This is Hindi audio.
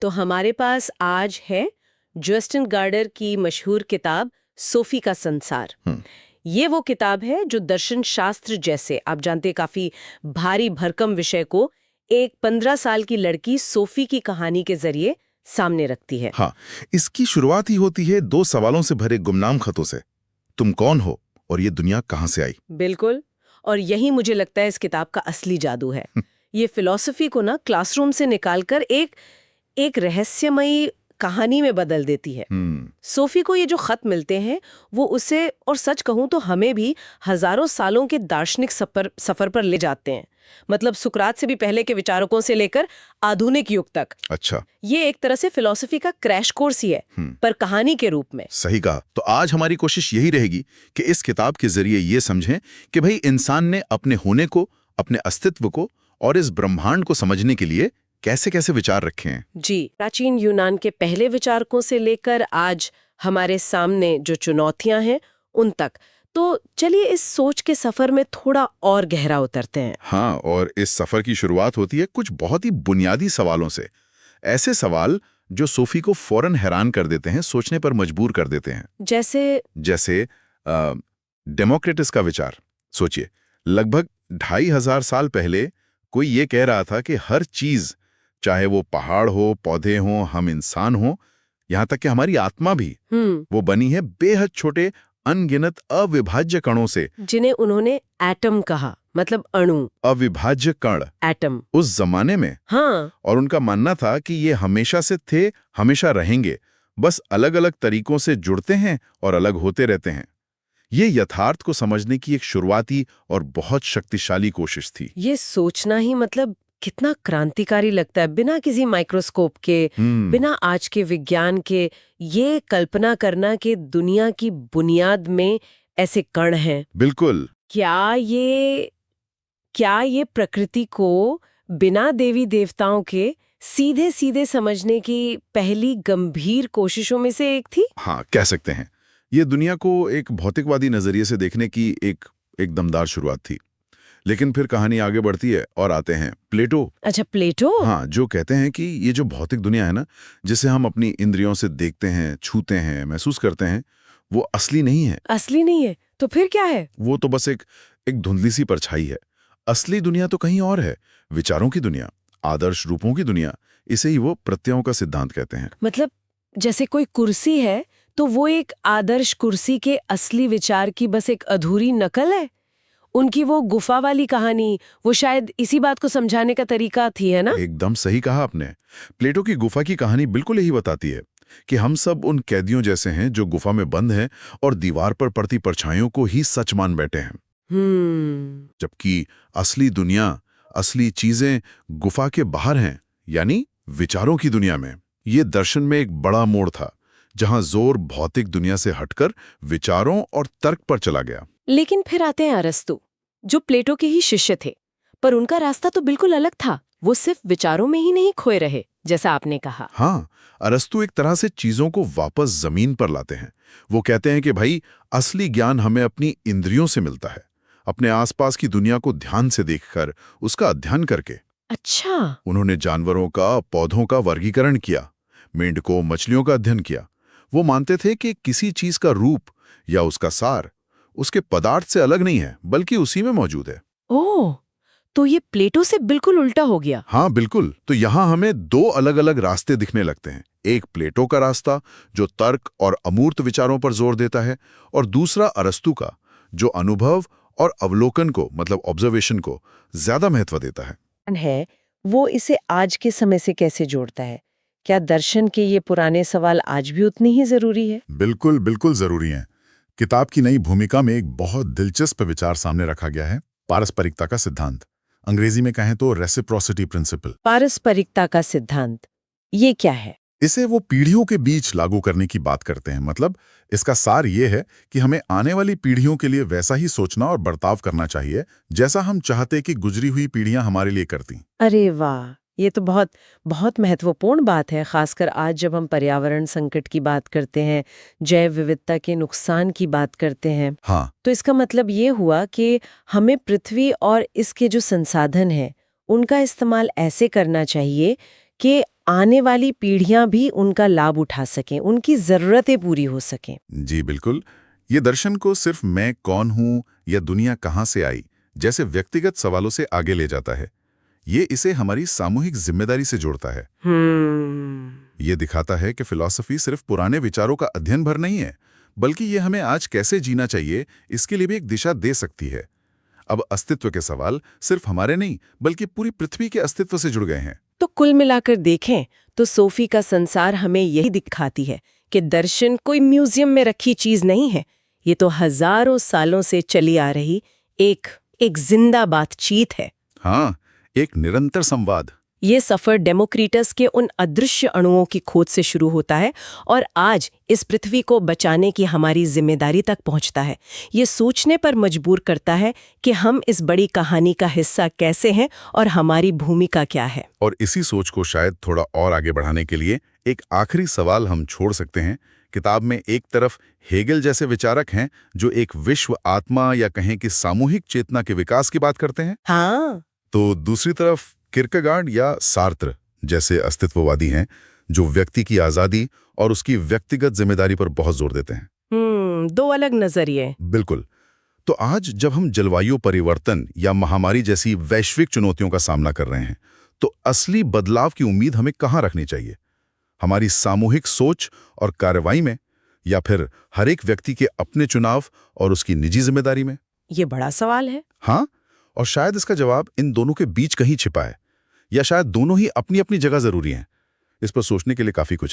तो हमारे पास आज है जस्टिन गार्डर की मशहूर किताब सोफी का संसार। ये वो किताब है जो दर्शन शास्त्र जैसे, आप जानते हैं, काफी भारी भरकम विषय को एक 15 साल की लड़की सोफी की कहानी के जरिए सामने रखती है। हाँ, इसकी शुरुआत ही होती है 2 सवालों से भरे गुमनाम खतों से। तुम कौन हो और ये दुनिया कहाँ से आई? बिल्कुल, और यही मुझे लगता है इस किताब का असली जादू है। ये फिलॉसफी को ना क्लासरूम से निकालकर एक रहस्यमयी कहानी में बदल देती है। सोफी को ये जो खत मिलते हैं वो उसे, और सच कहूं तो हमें भी, हजारों सालों के दार्शनिक सफर पर ले जाते हैं। मतलब सुकरात से भी पहले के विचारकों से लेकर आधुनिक युग तक। अच्छा, ये एक तरह से फिलॉसफी का क्रैश कोर्स ही है, पर कहानी के रूप में। सही कहा। तो आज हमारी कोशिश यही रहेगी कि इस किताब के जरिए ये समझें कि भाई इंसान ने अपने होने को, अपने अस्तित्व को और इस ब्रह्मांड को समझने के लिए कैसे कैसे विचार रखे हैं। जी, प्राचीन यूनान के पहले विचारकों से लेकर आज हमारे सामने जो चुनौतियां हैं उन तक। तो चलिए इस सोच के सफर में थोड़ा और गहरा उतरते हैं। हाँ, और इस सफर की शुरुआत होती है कुछ बहुत ही बुनियादी सवालों से। ऐसे सवाल जो सोफी को फौरन हैरान कर देते हैं, सोचने पर मजबूर कर देते हैं। जैसे डेमोक्रेटस का विचार। सोचिए, लगभग 2500 साल पहले कोई ये कह रहा था कि हर चीज, चाहे वो पहाड़ हो, पौधे हों, हम इंसान हों, यहाँ तक कि हमारी आत्मा भी, वो बनी है बेहद छोटे अनगिनत अविभाज्य कणों से, जिन्हें उन्होंने एटम कहा, मतलब अणु। अविभाज्य कण, एटम, उस जमाने में। हाँ। और उनका मानना था कि ये हमेशा से थे, हमेशा रहेंगे, बस अलग अलग तरीकों से जुड़ते हैं और अलग होते रहते हैं। ये यथार्थ को समझने की एक शुरुआती और बहुत शक्तिशाली कोशिश थी। ये सोचना ही मतलब कितना क्रांतिकारी लगता है। बिना किसी माइक्रोस्कोप के, बिना आज के विज्ञान के, ये कल्पना करना कि दुनिया की बुनियाद में ऐसे कण हैं। बिल्कुल। क्या ये प्रकृति को बिना देवी देवताओं के सीधे सीधे समझने की पहली गंभीर कोशिशों में से एक थी? हाँ, कह सकते हैं। ये दुनिया को एक भौतिकवादी नजरिए से देखने की एक दमदार शुरुआत थी। लेकिन फिर कहानी आगे बढ़ती है और आते हैं प्लेटो। अच्छा, प्लेटो? हाँ, जो कहते हैं कि ये जो भौतिक दुनिया है ना, जिसे हम अपनी इंद्रियों से देखते हैं, छूते हैं, महसूस करते हैं, वो असली नहीं है। असली नहीं है? तो फिर क्या है? वो तो बस एक धुंधली सी परछाई है। असली दुनिया तो कहीं और है। विचारों की दुनिया, आदर्श रूपों की दुनिया। इसे ही वो प्रत्ययों का सिद्धांत कहते हैं। मतलब जैसे कोई कुर्सी है तो वो एक आदर्श कुर्सी के असली विचार की बस एक अधूरी नकल है। उनकी वो गुफा वाली कहानी, वो शायद इसी बात को समझाने का तरीका थी, है ना? एकदम सही कहा आपने। प्लेटो की गुफा की कहानी बिल्कुल यही बताती है कि हम सब उन कैदियों जैसे हैं जो गुफा में बंद हैं और दीवार पर पड़ती परछाइयों को ही सच मान बैठे हैं। जबकि असली दुनिया, असली चीजें गुफा के बाहर हैं, यानी विचारों की दुनिया में। ये दर्शन में एक बड़ा मोड़ था, जहां जोर भौतिक दुनिया से हटकर विचारों और तर्क पर चला गया। लेकिन फिर आते हैं अरस्तु, जो प्लेटो के ही शिष्य थे, पर उनका रास्ता तो बिल्कुल अलग था। वो सिर्फ विचारों में ही नहीं खोए रहे, जैसा आपने कहा। हाँ, अरस्तु एक तरह से चीजों को वापस जमीन पर लाते हैं। वो कहते हैं कि भाई, असली ज्ञान हमें अपनी इंद्रियों से मिलता है, अपने आसपास की दुनिया को ध्यान से देखकर, उसका अध्ययन करके। अच्छा। उन्होंने जानवरों का, पौधों का वर्गीकरण किया, मेंढकों, मछलियों का अध्ययन किया। वो मानते थे कि किसी चीज का रूप या उसका सार उसके पदार्थ से अलग नहीं है, बल्कि उसी में मौजूद है। ओह, तो ये प्लेटो से बिल्कुल उल्टा हो गया। हाँ, बिल्कुल। तो यहाँ हमें 2 अलग-अलग रास्ते दिखने लगते हैं। एक प्लेटो का रास्ता, जो तर्क और अमूर्त विचारों पर जोर देता है, और दूसरा अरस्तु का, जो अनुभव और अवलोकन को, मतलब ऑब्जर्वेशन को, ज्यादा महत्व देता है। वो इसे आज के समय से कैसे जोड़ता है? क्या दर्शन के ये पुराने सवाल आज भी उतने ही जरूरी है? बिल्कुल बिल्कुल जरूरी हैं। किताब की नई भूमिका में एक बहुत दिलचस्प विचार सामने रखा गया है, पारस्परिकता का सिद्धांत। अंग्रेजी में कहें तो रेसिप्रोसिटी प्रिंसिपल। पारस्परिकता का सिद्धांत, ये क्या है? इसे वो पीढ़ियों के बीच लागू करने की बात करते हैं। मतलब इसका सार ये है कि हमें आने वाली पीढ़ियों के लिए वैसा ही सोचना और बर्ताव करना चाहिए जैसा हम चाहते कि गुजरी हुई पीढ़ियां हमारे लिए करती। अरे वाह, ये तो बहुत बहुत महत्वपूर्ण बात है, खासकर आज जब हम पर्यावरण संकट की बात करते हैं, जैव विविधता के नुकसान की बात करते हैं। हाँ, तो इसका मतलब ये हुआ कि हमें पृथ्वी और इसके जो संसाधन हैं, उनका इस्तेमाल ऐसे करना चाहिए कि आने वाली पीढ़ियां भी उनका लाभ उठा सकें, उनकी जरूरतें पूरी हो सकें। जी बिल्कुल। ये दर्शन को सिर्फ मैं कौन हूं या दुनिया कहां से आई जैसे व्यक्तिगत सवालों से आगे ले जाता है। ये इसे हमारी सामूहिक जिम्मेदारी से जोड़ता है। ये दिखाता है कि फिलॉसफी सिर्फ पुराने विचारों का अध्ययन भर नहीं है, बल्कि ये हमें आज कैसे जीना चाहिए इसके लिए भी एक दिशा दे सकती है। अब अस्तित्व के सवाल सिर्फ हमारे नहीं बल्कि पूरी पृथ्वी के अस्तित्व से जुड़ गए हैं। तो कुल मिलाकर देखें तो सोफी का संसार हमें यही दिखाती है कि दर्शन कोई म्यूजियम में रखी चीज नहीं है। ये तो हजारों सालों से चली आ रही एक जिंदा बातचीत है। हाँ, एक निरंतर संवाद। ये सफर डेमोक्रिटस के उन अदृश्य अणुओं की खोज से शुरू होता है और आज इस पृथ्वी को बचाने की हमारी जिम्मेदारी तक पहुंचता है। ये सोचने पर मजबूर करता है कि हम इस बड़ी कहानी का हिस्सा कैसे हैं और हमारी भूमिका क्या है। और इसी सोच को शायद थोड़ा और आगे बढ़ाने के लिए एक आखिरी सवाल हम छोड़ सकते हैं। किताब में एक तरफ हेगेल जैसे विचारक हैं जो एक विश्व आत्मा या कहें कि सामूहिक चेतना के विकास की बात करते हैं। हाँ। तो दूसरी तरफ किरकेगार्ड या सार्त्र जैसे अस्तित्ववादी हैं जो व्यक्ति की आजादी और उसकी व्यक्तिगत जिम्मेदारी पर बहुत जोर देते हैं। दो अलग नजरिए। बिल्कुल। तो आज जब हम जलवायु परिवर्तन या महामारी जैसी वैश्विक चुनौतियों का सामना कर रहे हैं, तो असली बदलाव की उम्मीद हमें कहाँ रखनी चाहिए? हमारी सामूहिक सोच और कार्रवाई में, या फिर हर एक व्यक्ति के अपने चुनाव और उसकी निजी जिम्मेदारी में? ये बड़ा सवाल है। हाँ, और शायद इसका जवाब इन दोनों के बीच कहीं छिपा है, या शायद दोनों ही अपनी अपनी जगह जरूरी हैं। इस पर सोचने के लिए काफी कुछ है।